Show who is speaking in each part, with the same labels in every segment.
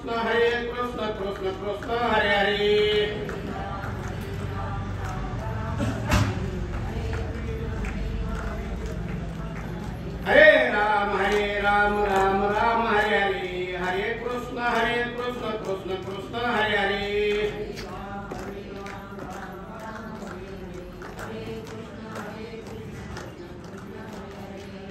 Speaker 1: कृष्ण हरे कृष्ण कृष्ण कृष्ण हरे हरे हरे राम राम राम हरे हरे हरे कृष्ण कृष्ण कृष्ण हरे हरे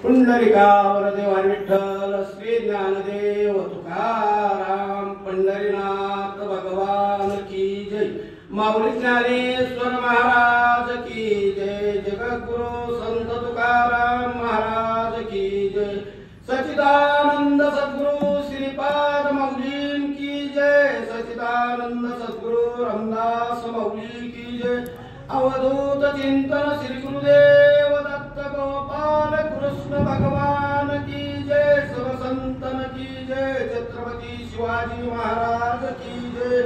Speaker 1: पुंडलिका वरदेव विठ्ठल श्री ज्ञानदेव तुकाराम पंढरीनाथ भगवान की जय माऊली ज्ञानेश्वर महाराज की जय जगद्गुरु संत तुकाराम महाराज की जय सच्चिदानंद सद्गुरु श्रीपाद मौली की जय सच्चिदानंद सद्गुरु रामदास मौली की जय अवधूत चिंतन श्री गुरुदेव दत्त गोपाल कृष्ण भगवान की जय सर्व संतन की जय छत्रपति शिवाजी महाराज की जय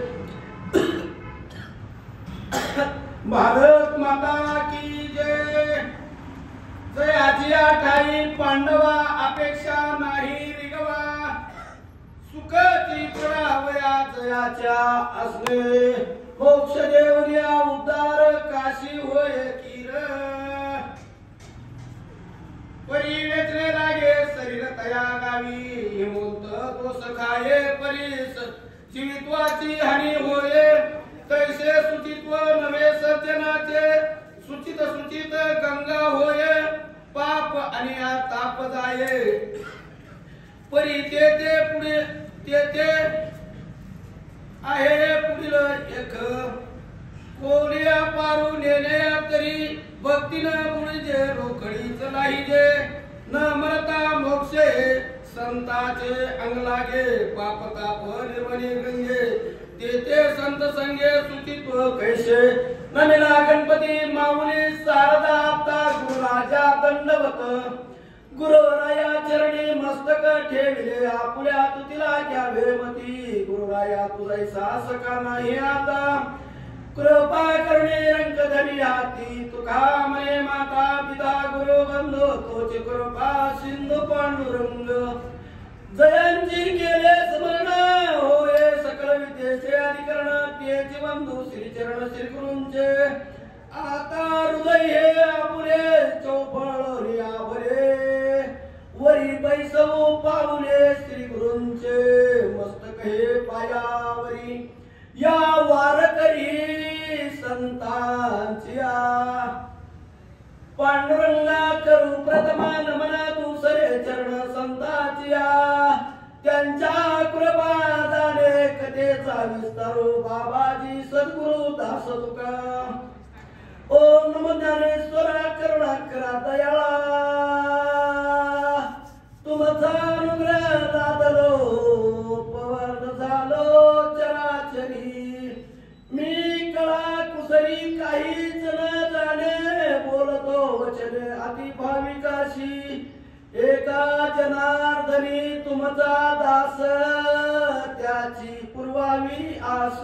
Speaker 1: भारत माता की जय जयाची ठाई पांडवा अपेक्षा नाही रिगवा सुखाची परावया जयाच्या असले मोक्ष देवल्या उद्धार काशी होय कीर परी वेचले लागे शरीर तया गावी हिमंत दोष खाये परीस जीवित्वाची हानी होये तैसे सुचित्व नवे सज्जनाचे सुचित सुचित गंगा होये पाप आणि ताप जाये परी ते पुढे ते आहे पुढील एक कोलिया पारू नेले तरी भक्तीनं मुळजे रोखडीच लाहीजे न मरता मोक्षे संताचे अंग लागे पाप ताप निर्मणी गंगे तेथे संत संगे सुचित्व कैसे नमिला गणपती माऊली शारदा आपता गुरुराजा दंडवत गुरुराया चरणी मस्तक ठेविले आपुल्या तुतीला घ्यावे मती गुरुराया तुझा सासका नाही आता कृपा करणे रंग धरी हाती तुका मने माता पिता गुरु बंधू तोच कृपा सिंधू पांडुरंग जयांची केले स्मरण होय सकल विद्येचे अधिकरण तेचे बंधू श्री चरण श्री गुरूंचे आता हृदय हे आपुले चौफळ रियावरे वरी बैसवू पाऊले श्री गुरूंचे मस्तक हे पायावरी या वारकरी संतांच्या पांडुरंगा करू प्रथमा नमना दुसरे चरण संतांच्या त्यांच्या कृपा झाले कथेचा विस्तारू बाबाजी सद्गुरु दास तुका ओम नमो ज्ञानेश्वरा करुणाकरा दयाळा तुमचा अनुग्रह लादलो पवन झालो चराचरी मी कळा कुसरी काहीच न जाणे बोलतो वचने अति भाविकाशी एका जनार्दनी तुमचा दास त्याची पुरवावी आस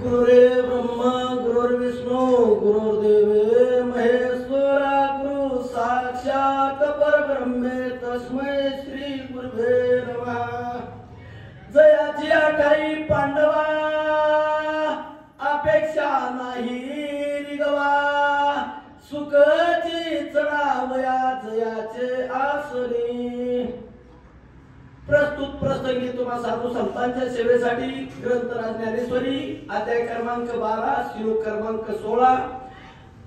Speaker 1: गुरुरे ब्रह्मा गुरुर्विष्णू गुरुर्देव महेश्वरा गुरु साक्षात परब्रह्मे तस्मै श्री गुरुवे नमः जयाची ठाई पांडवा अपेक्षा नाही रिगवा सुखची चढावया जयाचे आसनी प्रस्तुत प्रसंगी तुम्हा साधू संतांच्या सेवेसाठी ग्रंथराज ज्ञानेश्वरी अध्याय क्रमांक 12 श्लोक क्रमांक 16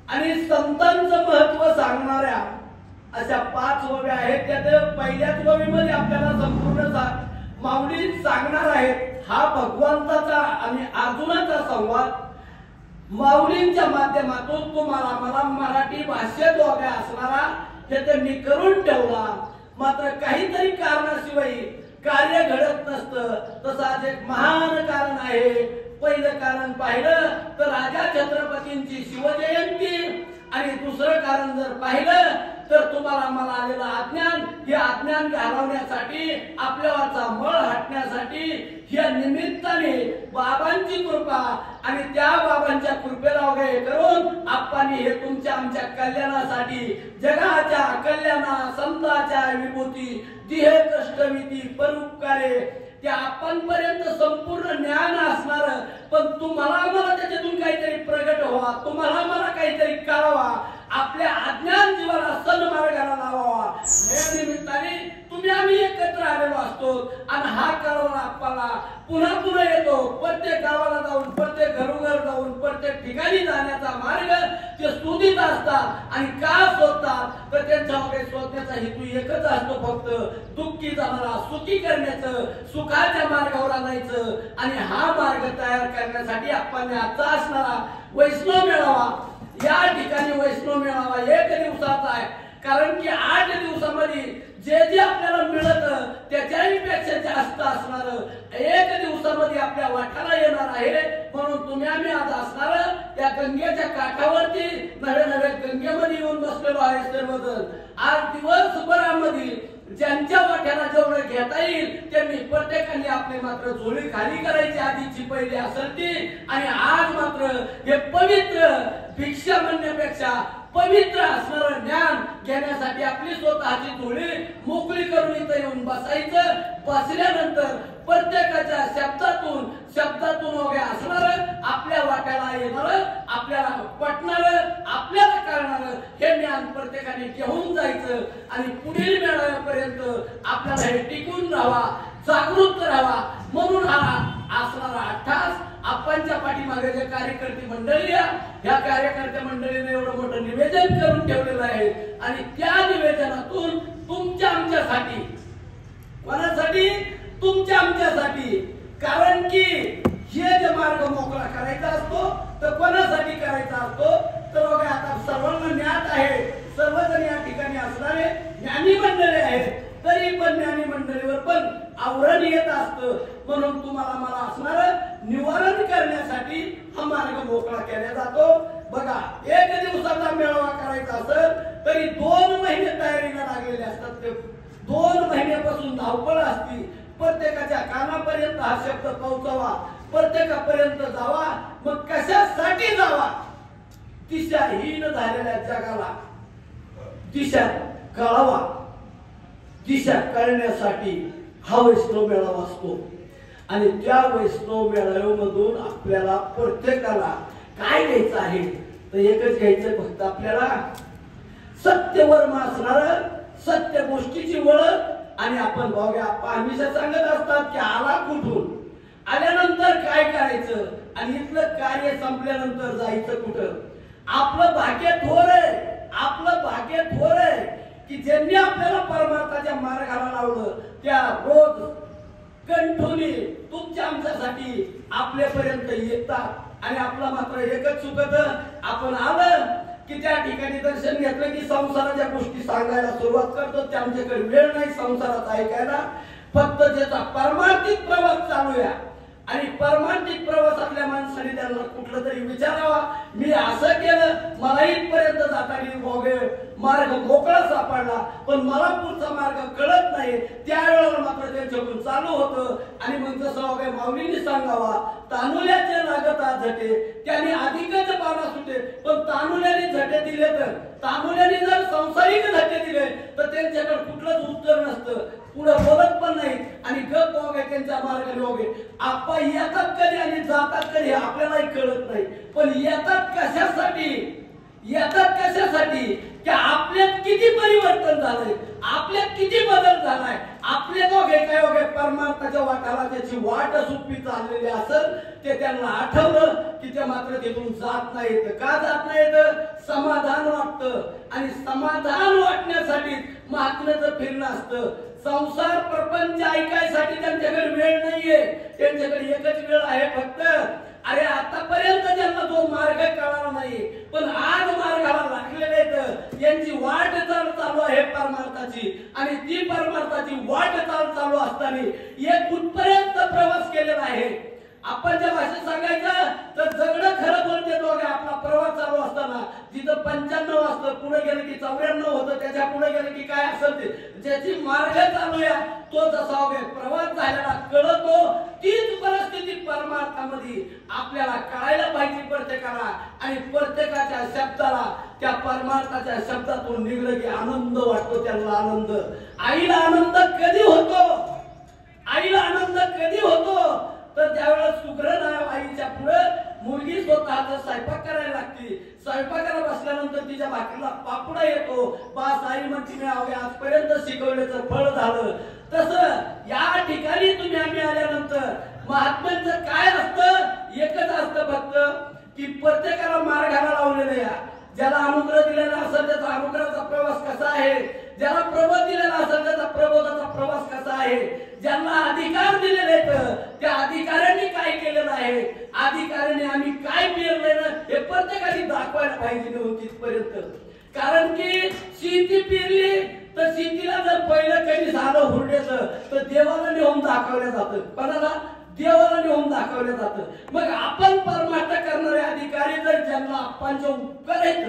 Speaker 1: आणि संतांचं महत्व सांगणाऱ्या अशा 5 ओव्या आहेत. त्यात पहिल्याच ओवीमध्ये आपल्याला संपूर्ण माऊली सांगणार आहेत. हा भगवंताचा आणि अर्जुनाचा संवाद माऊलींच्या माध्यमातून तुम्हाला मला मराठी भाषेत ओव्या असणारा हे त्यांनी करून ठेवला. मात्र काहीतरी कारणाशिवाय कार्य घडत नसतं. तसं एक महान कारण आहे. पहिलं कारण पाहिलं तर राजा छत्रपतींची शिवजयंती आणि दुसरं कारण जर पाहिलं तर तुम्हाला मला आलेलं अज्ञान हे अज्ञान घालवण्यासाठी आपल्यावरचा मळ हटण्यासाठी या निमित्ताने बाबांची कृपा आणि त्या बाबांच्या कृपेला वगैरे करून आपण हे तुमच्या आमच्या कल्याणासाठी जगाच्या कल्याणा संतांच्या विभूती दिहे कष्टविधी परोपकारे ते आपणपर्यंत संपूर्ण ज्ञान असणार, पण तुम्हाला मला त्याच्यातून काहीतरी प्रगट व्हावा, तुम्हाला मला काहीतरी करावा, आपल्या अज्ञान जीवाला सन्मार्गाला लावावा, या निमित्ताने तुम्ही आम्ही एकत्र आलेलो असतो आणि हा कळवळा आपल्याला पुन्हा पुन्हा येतो. प्रत्येक गावाला जाऊन, प्रत्येक घरोघर जाऊन, प्रत्येक ठिकाणी जाण्याचा मार्ग ते शोधित असतात. आणि का शोधतात तर त्यांच्या मागे शोधण्याचा हेतू एकच असतो, फक्त दुःखी जनाला सुखी करण्याचं, सुखाच्या मार्गावर आणायचं. आणि हा मार्ग तयार करण्यासाठी आपण आजचा असणारा वैष्णव मेळावा, या ठिकाणी वैष्णव मेळावा 1 दिवसाचा आहे. कारण की 8 दिवसामध्ये जे जे आपल्याला मिळतं त्याच्याही पेक्षा जास्त असणार 1 दिवसामध्ये आपल्या वाटाला येणार आहे. म्हणून तुम्ही आम्ही आज असणार त्या गंगेच्या काठावरती नव्या नव्या गंगेमध्ये येऊन बसलेलो आहे सर्वजण. आज दिवसभरामध्ये ज्यांच्या वाट्याला जेवढं घेता येईल त्यांनी प्रत्येकाने आपली मात्र झोळी खाली करायची आधीची पहिली असेल ती. आणि आज मात्र हे पवित्र भिक्षा म्हणण्यापेक्षा पवित्र असणारं ज्ञान घेण्यासाठी आपली स्वतःची झोळी मोकळी करून इथं येऊन बसायचं. बसल्यानंतर प्रत्येकाच्या शब्दातून वगैरे असणार आपल्या वाट्याला येणार, आपल्याला पटणार, आपल्याला कळणार हे ज्ञान प्रत्येकाने घेऊन जायचं. आणि पुढील मेळाव्यापर्यंत आपल्याला हे टिकून राहावा, जागृत राहावा. म्हणून हा असणारा 28 आपणच्या पाठीमागे जे कार्यकर्ते मंडळी आहे, या कार्यकर्ते मंडळीने एवढं मोठं निवेदन करून ठेवलेलं आहे. आणि त्या निवेदनातून तुमच्या आमच्यासाठी, कोणासाठी? तुमच्या आमच्यासाठी. कारण की हे जे मार्ग मोकळा करायचा असतो तर कोणासाठी करायचा असतो तर बघा, आता सर्वांना ज्ञात आहे, सर्वजण या ठिकाणी असणारे ज्ञानी मंडळी आहेत, तरी पण ज्ञानी मंडळीवर पण आवरण येत असतं. म्हणून तुम्हाला मला असणार निवारण करण्यासाठी हा मार्ग मोकळा केला जातो. बघा, 1 दिवसाचा मेळावा करायचा असेल तरी 2 महिने तयारीला लागलेले असतात. ते 2 महिन्यापासून धावपळ असती. प्रत्येकाच्या कानापर्यंत हा शब्द पोहोचावा, प्रत्येकापर्यंत जावा. मग कशासाठी जावा? दिशाहीन झालेल्या जगाला दिशा कळावा. दिशा कळण्यासाठी हा वैष्णव मेळावा असतो. आणि त्या वैष्णव मेळाव्यामधून आपल्याला प्रत्येकाला काय घ्यायचं आहे तर एकच घ्यायचं, फक्त आपल्याला सत्यवर्म असणार, सत्य गोष्टीची ओळख. आणि आपण बघा, हमेशा सांगत असतात की आला कुठून, आल्यानंतर काय करायचं, आणि इथलं कार्य संपल्यानंतर जायचं कुठं. आपलं भाग्य थोर आहे, आपलं भाग्य थोर आहे की ज्यांनी आपल्याला परमार्थाच्या मार्गाला लावलं त्या रोज कंठोनी तुमच्या आमच्यासाठी आपल्यापर्यंत येतात. आणि आपला मात्र एकच चुकत, आपण आलं की त्या ठिकाणी दर्शन घेतलं की संसाराच्या गोष्टी सांगायला सुरुवात करतो. ते आमच्याकडे वेळ नाही संसारात ऐकायला. फक्त ज्याचा परमार्थिक प्रवास चालू आहे आणि परमार्थिक प्रवासातल्या माणसाने त्यांना कुठलं तरी विचारावा, मी असं केलं, मला इथपर्यंत जाताना मार्ग मोकळा सापडला, पण मला पुढचा मार्ग कळत नाही. त्यावेळेला मात्र त्यांच्याकडून चालू होतं. आणि मग जसं वगैरे माऊलींनी सांगावा, तानुल्याचे लागता झटे त्याने अधिकच पाना सुटे. पण तानुल्याने झटे दिले तर, तानुल्याने जर संसारिक झटे दिले तर त्यांच्याकडे कुठलंच उत्तर नसतं, पुढे बोलत पण नाही आणि गप वगैरे त्यांच्या मार्गाने वगैरे. आपण येतात कधी आणि जातात कधी आपल्यालाही कळत नाही. पण येतात कशासाठी? येतात कशासाठी की आपल्यात किती परिवर्तन झालंय, आपल्यात किती बदल झालाय, आपले दोघे काय वगैरे परमार्थाच्या वाटाला त्याची वाट सुप्पी चाललेली असेल ते त्यांना आठवलं की ते मात्र तिथून जात नाहीत. का जात नाहीत? समाधान वाटतं. आणि समाधान वाटण्यासाठी महात्म्याचं फिरणं असतं. संसार प्रपंच ऐकायसाठी त्यांच्याकडे वेळ नाहीये. त्यांच्याकडे एकच वेळ आहे फक्त, अरे आतापर्यंत ज्यांना तो मार्ग कळाला नाही पण आज मार्गाला लागलेले आहेत, यांची वाट चालू आहे परमार्थाची. आणि ती परमार्थाची वाट चालू असताना एक कुठपर्यंत प्रवास केलेला आहे. आपण ज्या भाषेत सांगायचं तर जगणं खरं बोलते दोघे. आपला प्रवास चालू असताना जिथं 95 असतं, पुढे गेलं की 94 होतं, त्याच्या पुढे गेलं की काय असेल ते, ज्याची मार्ग चालू आहे तो जसा वगैरे प्रवास झालेला कळतो. तीच परिस्थिती परमार्थामध्ये आपल्याला कळायला पाहिजे प्रत्येकाला. आणि प्रत्येकाच्या शब्दाला त्या परमार्थाच्या शब्दातून निघलं की आनंद वाटतो. त्यांना आनंद, आईला आनंद कधी होतो? आईला आनंद भाकरीला पापडा येतो. बास आई म्हणते मी आजपर्यंत शिकवल्याचं फळ झालं. तसं या ठिकाणी तुम्ही आम्ही आल्यानंतर महात्म्यांचं काय असतं, एकच असतं फक्त की प्रत्येकाला मार्गाला लावलेलं या. ज्याला अनुग्रह दिलेला असेल त्याचा अनुग्रहाचा प्रवास कसा आहे, ज्याला प्रबोध दिलेला असेल त्याचा प्रबोधाचा प्रवास कसा आहे, ज्यांना अधिकार दिलेले आहेत त्या अधिकाऱ्यांनी काय केलेलं आहे, अधिकाऱ्यांनी आम्ही काय पेरलेलं हे प्रत्येकाने दाखवायला पाहिजे नेऊन तिथपर्यंत. कारण की शेती पेरली तर शेतीला जर पहिलं कधी झालं हुरड्याचं तर देवाला नेऊन दाखवलं जातं. कोणाला? देवाला नेऊन दाखवलं जातं. मग आपण परमार्थ करणारे अधिकारी जर ज्यांना आपणचे उपकार आहेत,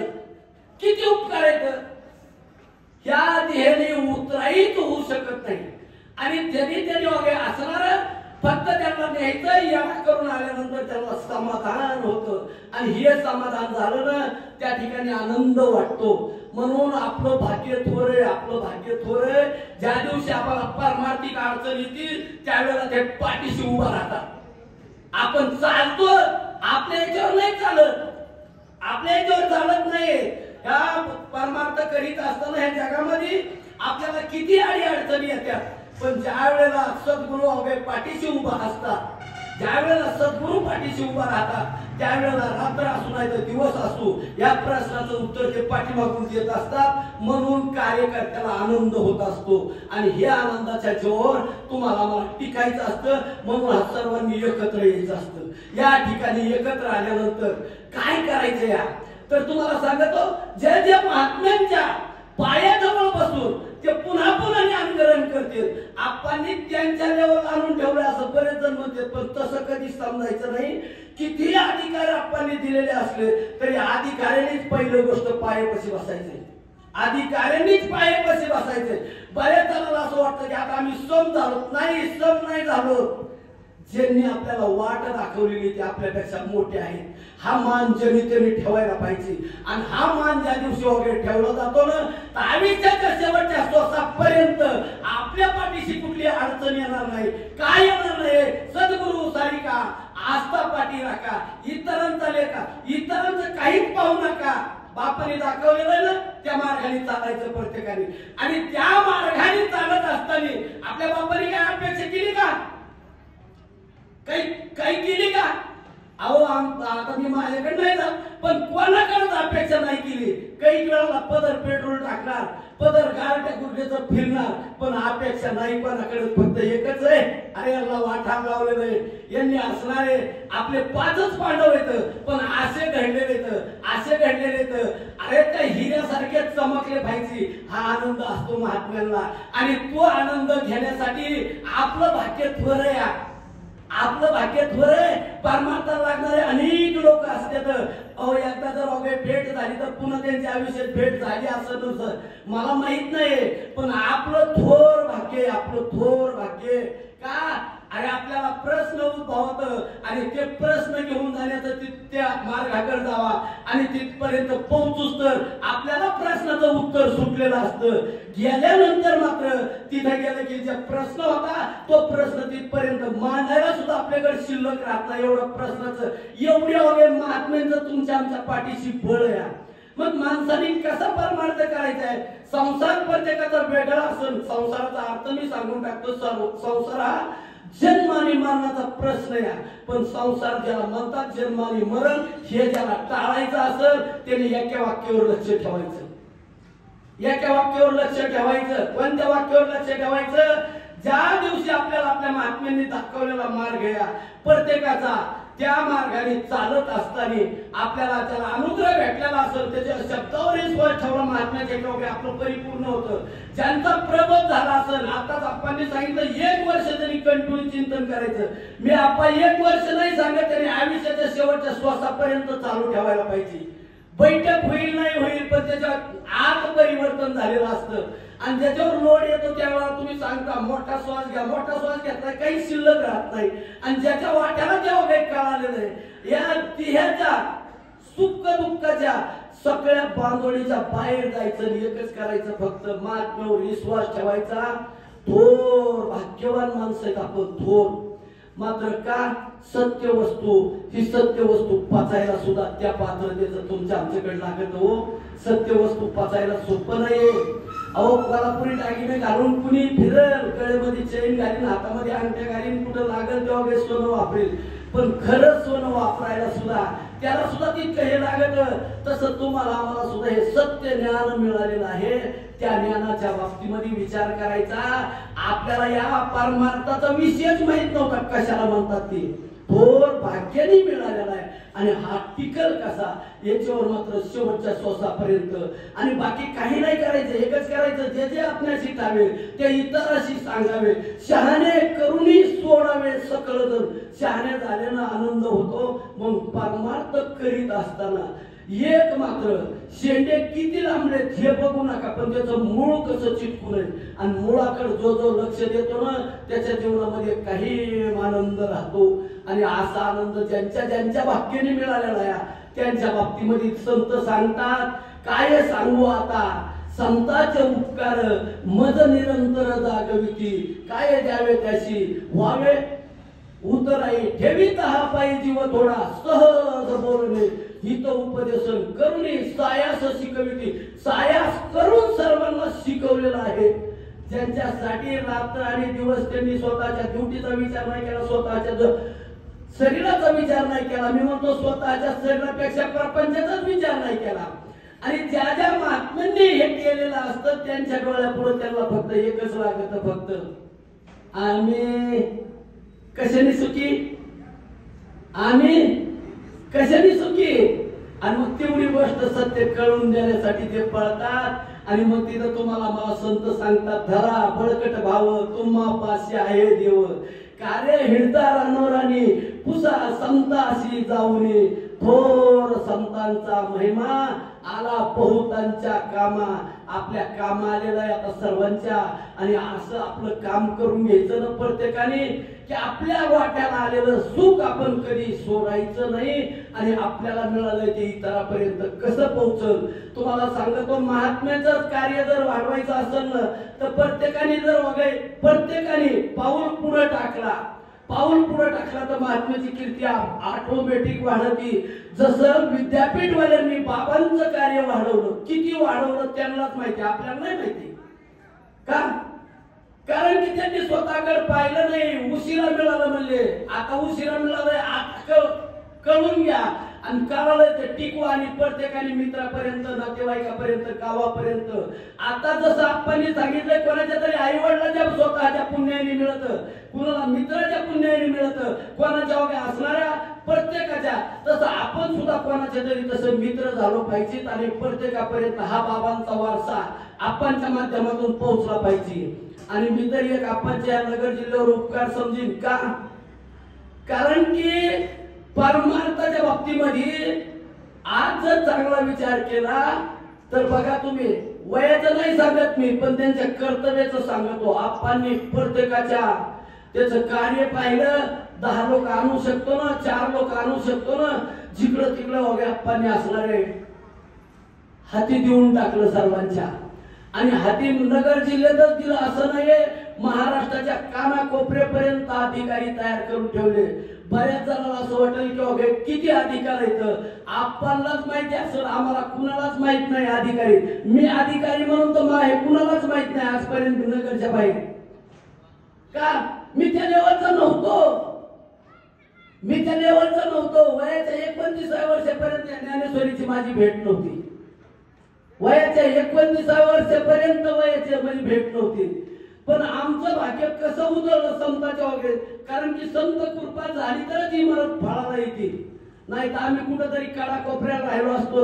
Speaker 1: किती उपकार आहेत, ह्या ध्येयाने उतराईच होऊ शकत नाही. आणि त्यांनी वगैरे असणार फक्त त्यांना न्यायचं याला करून आल्यानंतर त्यांना समाधान होतं. आणि हे समाधान झालं ना त्या ठिकाणी आनंद वाटतो. म्हणून आपलं भाग्य थोर, आपलं भाग्य थोर. ज्या दिवशी आपल्याला परमार्थिक अडचण येतील त्यावेळेला ते पाठीशी उभा राहतात. आपण चालतो आपल्या याच्यावर नाही चालत, आपल्या याच्यावर चालत नाही. या परमार्थ करीत असताना ह्या जगामध्ये आपल्याला किती अडचणी येतात, पण ज्या वेळेला सद्गुरू अवघे पाठीशी उभा असतात, ज्या वेळेला सद्गुरू पाठीशी उभा राहतात त्यावेळेला रात्र असू नाही तर दिवस असू या प्रश्नाचं उत्तर ते पाठीमागून देत असतात. म्हणून कार्यकर्त्याला आनंद होत असतो. आणि हे आनंदाच्या जोर तुम्हाला मला टिकायचं असतं. म्हणून हा सर्वांनी एकत्र यायचं असतं. या ठिकाणी एकत्र आल्यानंतर काय करायचं या तर तुम्हाला सांगतो, ज्या महात्म्यांच्या पायाजवळ बसून ते पुन्हा पुन्हा ज्ञानग्रहण करतील. आपण त्यांच्या लेवल आणून ठेवलं असं बरेच जण म्हणतात, पण तसं कधी समजायचं नाही. किती अधिकार आपण दिलेले असले तरी अधिकाऱ्यांनीच पहिली गोष्ट पायापाशी बसायचे, अधिकाऱ्यांनीच पायापाशी बसायचे. बऱ्याच जणांना असं वाटतं की आता आम्ही सम झालो, नाही सम नाही झालो. ज्यांनी आपल्याला वाट दाखवलेली ते आपल्यापेक्षा मोठे आहेत. हा मान त्यांनी ठेवायला पाहिजे. आणि हा मान ज्या दिवशी वगैरे ठेवला जातो ना तर आयुष्याच्या शेवटच्या श्वासापर्यंत आपल्या पाठीशी कुठली अडचण येणार नाही, काय येणार नाही. सद्गुरू सारिका आस्था पाठी राखा, इतरांचा लेखा, इतरांचं काहीच पाहू नका. बापाने दाखवलेलं ना त्या मार्गाने चालायचं प्रत्येकाने. आणि त्या मार्गाने चालत असताना आपल्या बापाने काय अपेक्षा केली का, काही केली का? अहो आता मी माझ्याकडे नाही जात, पण कोणाकडेच अपेक्षा नाही केली. काही वेळाला पदर पेट्रोल टाकणार, पदर गारट्या गुडघ्याचं फिरणार, पण अपेक्षा नाही कोणाकडे. फक्त एकच आहे, अरे याला वाठार लावलेलं आहे, यांनी असणारे आपले 5च पांडव येत, पण असे घडलेले येत, असे घडलेले येत. अरे त्या हिऱ्यासारखे चमकले पाहिजे. हा आनंद असतो महात्म्यांना. आणि तो आनंद घेण्यासाठी आपलं भाग्य थोर आहे, आपलं भाग्य थोर आहे. परमार्थाला लागणारे अनेक लोक असतात. अहो एकदा जर वगैरे भेट झाली तर पुन्हा त्यांच्या आयुष्यात भेट झाली असं नसतं, मला माहित नाही. पण आपलं थोर भाग्य, आपलं थोर भाग्य का? अरे आपल्याला प्रश्न उद्भवत आणि ते प्रश्न घेऊन जाण्याचं त्या मार्गाकडे जावा आणि तिथपर्यंत पोहोचूच तर आपल्याला प्रश्नाचं उत्तर सुटलेलं असतं. गेल्यानंतर मात्र तिथे गेलं की जे प्रश्न होता तो प्रश्न तिथपर्यंत मांडायला सुद्धा आपल्याकडे शिल्लक राहत नाही. एवढं प्रश्नाचं एवढ्या वगैरे महात्म्यांचं तुमच्या आमच्या पाठीशी बळ आहे. मग माणसाने कसा परमार्थ करायचा आहे? संसार प्रत्येकाचा वेगळा असेल. संसाराचा अर्थ मी सांगून टाकतो. संसार हा जन्म आणि मरणाचा प्रश्न आहे. पण संसार ज्याला म्हणतात जन्म आणि मरण, हे ज्याला टाळायचं असेल त्याने एका वाक्यावर लक्ष ठेवायचं. एका वाक्यावर लक्ष ठेवायचं. कोणत्या वाक्यावर लक्ष ठेवायचं? ज्या दिवशी आपल्याला आपल्या महात्म्यांनी दाखवलेला मार्ग आहे प्रत्येकाचा, त्या मार्गाने चालत असताना आपल्याला त्याला अनुग्रह भेटलेला असेल, त्याच्या शब्दावर विश्वास ठेवला महात्म्याच्या ठेवले आपलं परिपूर्ण होतं. ज्यांचा प्रबोध झाला असेल, आताच आपण सांगितलं 1 वर्ष तरी कंटिन्यू चिंतन करायचं. मी आपण 1 वर्ष नाही सांगत, तरी आयुष्याच्या शेवटच्या श्वासापर्यंत चालू ठेवायला पाहिजे. बैठक होईल नाही होईल, पण त्याच्यात आत परिवर्तन झालेलं असतं. आणि ज्याच्यावर लोड येतो त्यावेळेला तुम्ही सांगता मोठा श्वास घ्या, मोठा श्वास घेतला काही शिल्लक राहत नाही. आणि ज्याच्या वाट्याला जेव्हा काही कळालेलं आहे या तिह्याच्या सुख दुःखाच्या सगळ्या बांधोडीच्या बाहेर जायचं, एकच करायचं फक्त महात्म्यावर विश्वास ठेवायचा. थोर भाग्यवान माणसं आहेत आपण, थोर. मात्र का सत्य वस्तू ही सत्य वस्तू पचायला सुद्धा त्या पात्रतेचं तुमच्या आमच्याकडे लागत हो. सत्य वस्तू पचायला सोपं नाहीये. अहो कोल्हापुरी दागिने घालून कुणी फिरल, गळ्यामध्ये चेन घालीन, हातामध्ये अंगठ्या घालीन, कुठं लागल तेव्हा सोनं वापरेल. पण खरं सोनं वापरायला सुद्धा त्याला सुद्धा तितकं हे लागत. तसं तुम्हाला आम्हाला सुद्धा हे सत्य ज्ञान मिळालेलं आहे. त्या ज्ञानाच्या बाबतीमध्ये विचार करायचा. आपल्याला या परमार्थाचा विषयच माहित नव्हता कशाला म्हणतात ते, थोर भाग्याने मिळालेला आहे. आणि हा टिकल कसा याच्यावर मात्र शेवटच्या श्वासापर्यंत आणि बाकी काही नाही करायचं. एकच करायचं, जे जे आपल्याशी ठावे ते इतरांशी सांगावे, शहाणे करूनही सोडावे सकळ जण. शहाणे झाल्यानं आनंद होतो. मग परमार्थ करीत असताना एक मात्र शेंडे किती लांबलेत हे बघू नका, पण त्याचं मूळ कसं चिटकून आहे. आणि मुळाकडे जो जो लक्ष देतो ना त्याच्या जीवनामध्ये काही आनंद राहतो. आणि असा आनंद ज्यांच्या ज्यांच्या भाग्याने मिळालेला आहे त्यांच्या बाबतीमध्ये संत सांगतात. काय सांगू आता संतांचे उपकार मज निरंतर जागविती, काय द्यावे त्याशी व्हावे उतराई ठेवीत हा पायी जीव थोडा सहज बोलणे हित उपदेशन करुणी सायास शिकविती. सायास करून सर्वांना शिकवलेलं आहे. ज्यांच्यासाठी रात्र आणि दिवस त्यांनी स्वतःच्या ड्युटीचा विचार नाही केला, स्वतःच्या शरीराचा विचार नाही केला. मी म्हणतो स्वतःच्या शरीरापेक्षा प्रपंचाचाच विचार नाही केला. आणि ज्या ज्या महात्म्यांनी हे केलेलं असतं त्यांच्या डोळ्यापुढे त्यांना फक्त एकच लागत, फक्त आम्ही कशाने सुखी, आम्ही कशाने सुखी. आणि मग तेवढी गोष्ट सत्य कळून देण्यासाठी ते पळतात. आणि मग तिथं तुम्हाला मला संत सांगतात, धरा बळकट भाव तुम्हा पाशी आहे देव, कार्य हिडता रानोरानी पुसा संताशी जाऊनी. थोर संतांचा महिमा आला बहुतांच्या कामा. आपल्या कामा आलेला आहे आता सर्वांच्या. आणि असं आपलं काम करून घ्यायचं ना प्रत्येकाने की आपल्या वाट्याला आलेलं सुख आपण कधी सोडायचं नाही. आणि आपल्याला मिळालं ते इतरांपर्यंत कसं पोहोचल. तुम्हाला सांगतो, महात्म्याचं कार्य जर वाढवायचं असेल ना तर प्रत्येकाने जर प्रत्येकाने पाऊल पुढे टाकला, पाऊल पुढे टाकला तर महात्म्याची कीर्ती ऑटोमॅटिक वाढती. जसं विद्यापीठवाल्यांनी बाबांचं कार्य वाढवलं, किती वाढवलं त्यांनाच माहिती, आपल्याला नाही माहिती का. कारण की त्यांनी स्वतःकडे पाहिलं नाही. उशिरा मिळालं म्हणले, आता उशिरा मिळालंय, आता कळून घ्या. आणि कळालं ते टिकवा. आणि प्रत्येकाने मित्रापर्यंत, नातेवाईकापर्यंत, गावापर्यंत. आता जसं आपण सांगितलंय, कोणाच्या तरी आई वडिलांच्या स्वतःच्या पुण्याने मिळत, कुणाला मित्राच्या पुण्याने मिळत, कोणाच्या वगैरे असणाऱ्या प्रत्येकाच्या. तसं आपण सुद्धा कोणाच्या तरी तसं मित्र झालो पाहिजे. आणि प्रत्येकापर्यंत हा बाबांचा वारसा आपणच्या माध्यमातून पोहोचला पाहिजे. आणि मी तरी एक आपणच्या नगर जिल्ह्यावर उपकार समजीन का, कारण की परमार्थाच्या बाबतीमध्ये आज जर चांगला विचार केला तर बघा, तुम्ही वयाचं नाही सांगत मी, पण त्यांच्या कर्तव्याचं सांगतो. आपण प्रत्येकाच्या त्याचं कार्य पाहिलं. 10 लोक आणू शकतो ना, 4 लोक आणू शकतो ना. जिकडं तिकडं वगैरे आपण असणारे हाती देऊन टाकलं सर्वांच्या. आणि हाती नगर जिल्ह्यातच दिलं असं नाहीये, महाराष्ट्राच्या कानाकोपऱ्यापर्यंत अधिकारी तयार करून ठेवले. बऱ्याच जणांना असं वाटेल की किती अधिकार आहेत, आपल्यालाच माहिती असेल, आम्हाला कुणालाच माहित नाही अधिकारी. मी अधिकारी म्हणून तर मला हे कुणालाच माहित नाही आजपर्यंत नगरच्या बाहेर. का मी त्या लेवलचा नव्हतो, मी त्या लेवलचा नव्हतो. वयाच्या 29व्या वर्षापर्यंत ज्ञानेश्वरीची माझी भेट नव्हती. वयाच्या 29व्या वर्षापर्यंत वयाची माझी भेट नव्हती. पण आमचं भाग्य कसं उजळलं संतांच्या वगैरे, कारण की संत कृपा झाली तरच इमारत फळाला येते. नाही तर आम्ही कुठंतरी काळाकोपऱ्याला राहिलो असतो,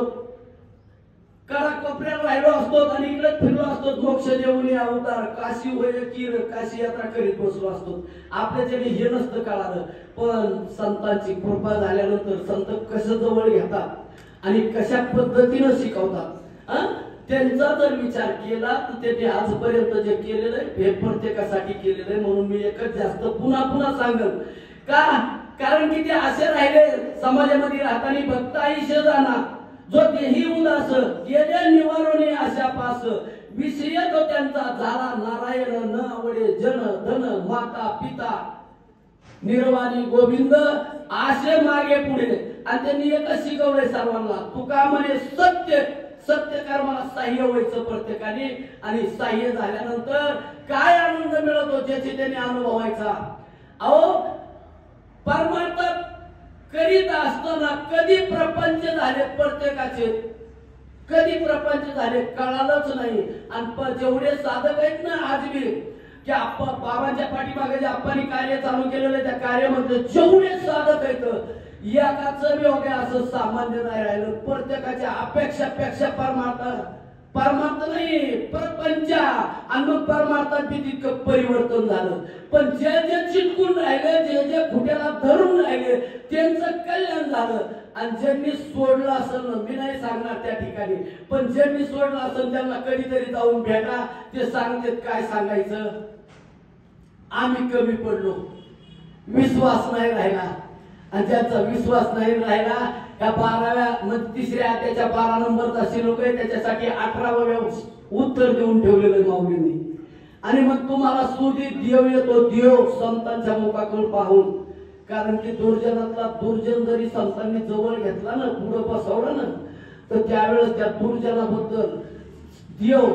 Speaker 1: काळाकोपऱ्याला राहिलो असतो आणि इकडेच फिरलो असतो. मोक्ष देऊन अवतार काशी होय कीर, काशी यात्रा करीत बसलो असतो. आपल्याच्याने हे नसतं कळालं. पण संतांची कृपा झाल्यानंतर संत कसं जवळ घेतात आणि कशा पद्धतीनं शिकवतात, त्यांचा जर विचार केला तर त्यांनी आजपर्यंत जे केलेलं आहे हे प्रत्येकासाठी केलेलं आहे. म्हणून मी एकच जास्त पुन्हा पुन्हा सांगेन का, कारण की ते असे राहिले समाजामध्ये राहताना भक्त आयुष्य जाना जो देही उदास गेले निवारोने आशा पास, विषय तो त्यांचा झाला नारायण न आवडे जन धन माता पिता. निर्वाणी गोविंद आशे मागे पुढे. आणि त्यांनी एकच शिकवलंय सर्वांना, तुका म्हणे सत्य सत्य कर्माला साह्य व्हायचं प्रत्येकाने. आणि साह्य झाल्यानंतर काय आनंद मिळतो त्याची त्यांनी अनुभवायचा. अहो परमार्थात करीत असताना कधी प्रपंच झाले प्रत्येकाचे, कधी प्रपंच झाले कळालंच नाही. आणि जेवढे साधक आहेत ना आज बी, की बाबांच्या पाठीमागे जे आपण कार्य चालू केलेलं त्या कार्यामध्ये जेवढे साधक आहेत एकाचं बी वगैरे असं सामान्य नाही राहिलं. प्रत्येकाच्या अपेक्षापेक्षा परमार्थ नाही प्रपंच. आणि मग परमार्थात बी तितकं परिवर्तन झालं. पण जे जे चिटकून राहिले, जे जे खुट्याला धरून राहिले त्यांचं कल्याण झालं. आणि ज्यांनी सोडलं असेल ना, मी नाही सांगणार त्या ठिकाणी, पण ज्यांनी सोडलं असेल त्यांना कधीतरी जाऊन भेटा, ते सांगतात काय सांगायचं, आम्ही कमी पडलो, विश्वास नाही राहिला. आणि ज्यांचा विश्वास नाही राहिला त्या 12व्या म्हणजे 3ऱ्या त्याच्या 12 नंबरचा श्लोक आहे, त्याच्यासाठी 18व्या उत्तर देऊन ठेवलेलं माऊलींनी. आणि मग तुम्हाला सुधी देव येतो, देव संतांच्या मुखाकडे पाहून. कारण की दुर्जनातला दुर्जन जरी संतांनी जवळ घेतला ना, पुढे बसवलं ना, तर त्यावेळेस त्या दुर्जनाबद्दल देव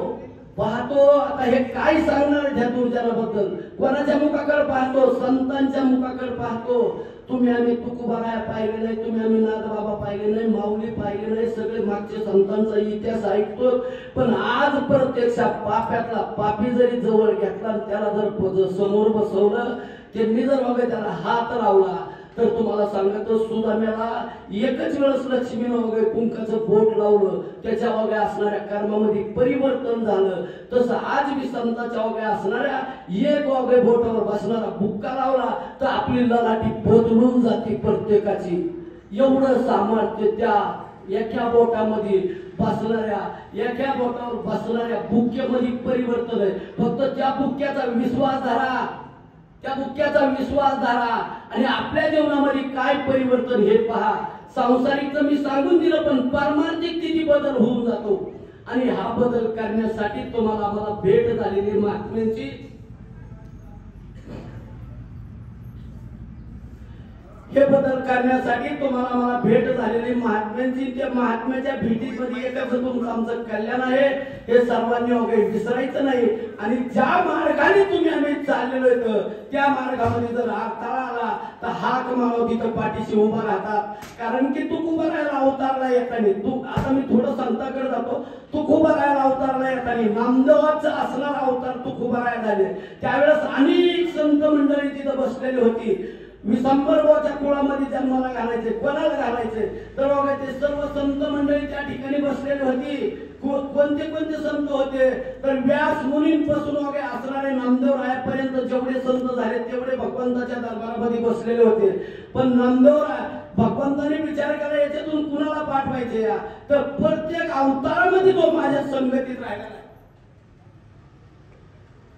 Speaker 1: पाहतो. आता हे काय सांगणार त्या दुर्जनाबद्दल, कोणाच्या मुखाकडे पाहतो, संतांच्या मुखाकडे पाहतो. तुम्ही आम्ही तुकोबाराया पाहिले नाही, तुम्ही आम्ही नाथबाबा पाहिले नाही, माऊली पाहिले नाही, सगळे मागचे संतांचा इतिहास ऐकतो. पण आज प्रत्यक्षात पाप्यातला पापी जरी जवळ घेतला, त्याला जर समोर बसवलं, त्यांनी जर बघा त्याला हात लावला, तर तुम्हाला सांगतो सुदाम्याला एकच वेळेस लक्ष्मीनं वगैरे कुंकाचं बोट लावलं, त्याच्या वगैरे असणाऱ्या कर्मामध्ये परिवर्तन झालं. तसं आज मी संतांच्या वगैरे असणाऱ्या एक वगैरे बोटावर बसणारा बुक्का लावला तर आपली ललाटी बदलून जाते प्रत्येकाची. एवढं सामर्थ्य त्या एका बोटामध्ये बसणाऱ्या, एका बोटावर बसणाऱ्या बुक्क्यामध्ये परिवर्तन आहे. फक्त त्या बुक्क्याचा विश्वास धरा, त्या बुक्क्याचा विश्वास धरा आणि आपल्या जीवनामध्ये काय परिवर्तन हे पहा. सांसारिकचं मी सांगून दिलं, पण पारमार्थिक किती बदल होऊन जातो. आणि हा बदल करण्यासाठी तुम्हाला आम्हाला भेट झालेली महात्म्यांची, हे बदल करण्यासाठी तुम्हाला मला भेट झालेली महात्म्यांची, त्या महात्म्याच्या भेटीमध्ये एकच तुमचं आमचं कल्याण आहे, हे सर्वांनी वगैरे विसरायचं नाही. आणि ज्या मार्गाने तुम्ही आम्ही चाललेलो आहेत त्या मार्गामध्ये जर अडथळा आला तर हाक मारो, तिथं पाठीशी उभा राहतात. कारण की तू उभा राहायला अवतारला येताना, तू आता मी थोडं संतांकडे जातो, तू उभा राहायला अवतारला येताना नामदेवाचा असणारा अवतार तू उभा राहायला झाले. त्यावेळेस अनेक संत मंडळी तिथं बसलेली होती. विसंबरच्या कुळामध्ये जन्माला घालायचे, कोणाला घालायचे तर बघा ते सर्व संत मंडळी त्या ठिकाणी बसलेली होती. कोणते कोणते संत होते तर व्यास मुनींपासून वगैरे असणारे नामदेव रायापर्यंत जेवढे संत झाले तेवढे भगवंताच्या दरबारामध्ये बसलेले होते. पण नामदेव राय भगवंताने विचार करा याच्यातून कुणाला पाठवायचे या, तर प्रत्येक अवतारामध्ये तो माझ्या संगतीत राहिला,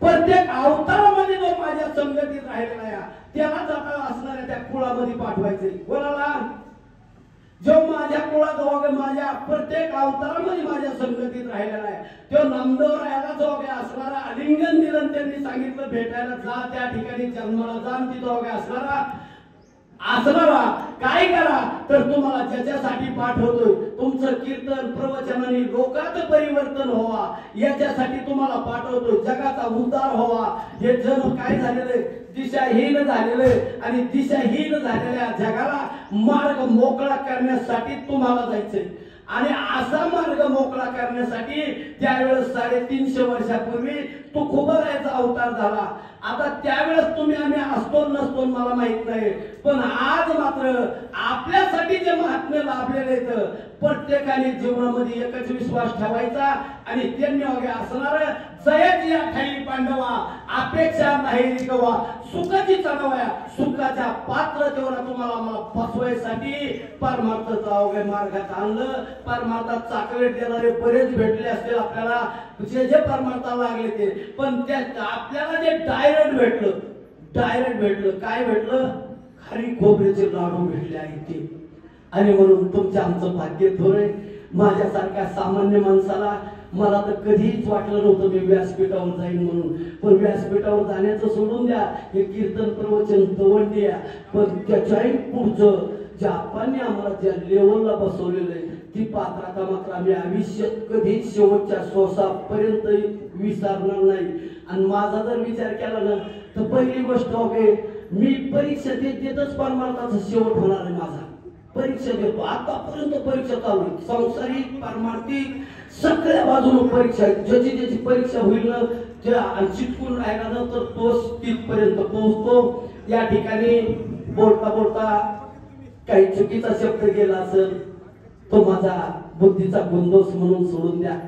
Speaker 1: प्रत्येक अवतारामध्ये तो माझ्या संगतीत राहिलेला आहे. त्यालाच आता असणाऱ्या त्या कुळामध्ये पाठवायचे. कोणाला? जो माझ्या कुळात वगैरे माझ्या प्रत्येक अवतारामध्ये माझ्या संगतीत राहिलेला आहे, तो नामदेव रायालाच वगैरे असणारा आलिंगन दिलं. त्यांनी सांगितलं भेटायला जा, त्या ठिकाणी जन्माला जा, तिथं वगैरे असणारा काय करा तर तुम्हाला ज्याच्यासाठी पाठवतोय तुमचं कीर्तन प्रवचनाने लोकात परिवर्तन व्हावा, याच्यासाठी तुम्हाला पाठवतोय, जगाचा उद्धार व्हावा. हे जग काय झालेलं दिशाहीन झालेलं आणि दिशाहीन झालेल्या जगाला मार्ग मोकळा करण्यासाठी तुम्हाला जायचंय. आणि असा मार्ग मोकळा करण्यासाठी त्यावेळेस 350 वर्षापूर्वी तो खुबरायचा अवतार झाला. आता त्यावेळेस तुम्ही आम्ही असतो नसतो मला माहित नाही, पण आज मात्र आपल्यासाठी जे महात्म्य लाभलेले आहेत प्रत्येकाने जीवनामध्ये एकच विश्वास ठेवायचा आणि त्यांनी वगैरे असणार जयच या ठाई पांडवा, अपेक्षा नाही रिकवा, सुखाची चढवाया, सुखाच्या पात्र तेवढा तुम्हाला मला फसवायसाठी परमार्थाचा वगैरे मार्गात आणलं. परमार्थात चाकलेट देणारे बरेच भेटले असतील आपल्याला, जे जे परमार्थाला लागले ते, पण त्या आपल्याला जे डायरेक्ट भेटलं काय भेटलं? खारी खोबऱ्याचे लाडू भेटले आहेत ते. आणि म्हणून तुमचं आमचं भाग्य थोर आहे. माझ्यासारख्या सामान्य माणसाला मला तर कधीच वाटलं नव्हतं मी व्यासपीठावर जाईन म्हणून, पण व्यासपीठावर जाण्याचं सोडून द्या, हे कीर्तन प्रवचन तवंडी आहे, पण त्याच्याही पुढचं ज्या आपांनी आम्हाला ज्या लेवलला बसवलेलं आहे ती पात्रता मात्र आम्ही आयुष्यात कधीच शेवटच्या श्वासापर्यंत विसरणार नाही. आणि माझा जर विचार केला ना तर पहिली गोष्ट ओके, मी परीक्षा देतच परमार्थाचा शेवट होणार आहे. माझा परीक्षा देतो, आतापर्यंत परीक्षा चालू आहे, सांसारिक पारमार्थिक सगळ्या बाजूने परीक्षा, ज्याची ज्याची परीक्षा होईल ना त्या शिकून राहिला ना तर तोच तिथपर्यंत पोहोचतो. या ठिकाणी बोलता बोलता काही चुकीचा शब्द गेला असेल तो माझा बुद्धीचा गोंदोष म्हणून सोडून द्या.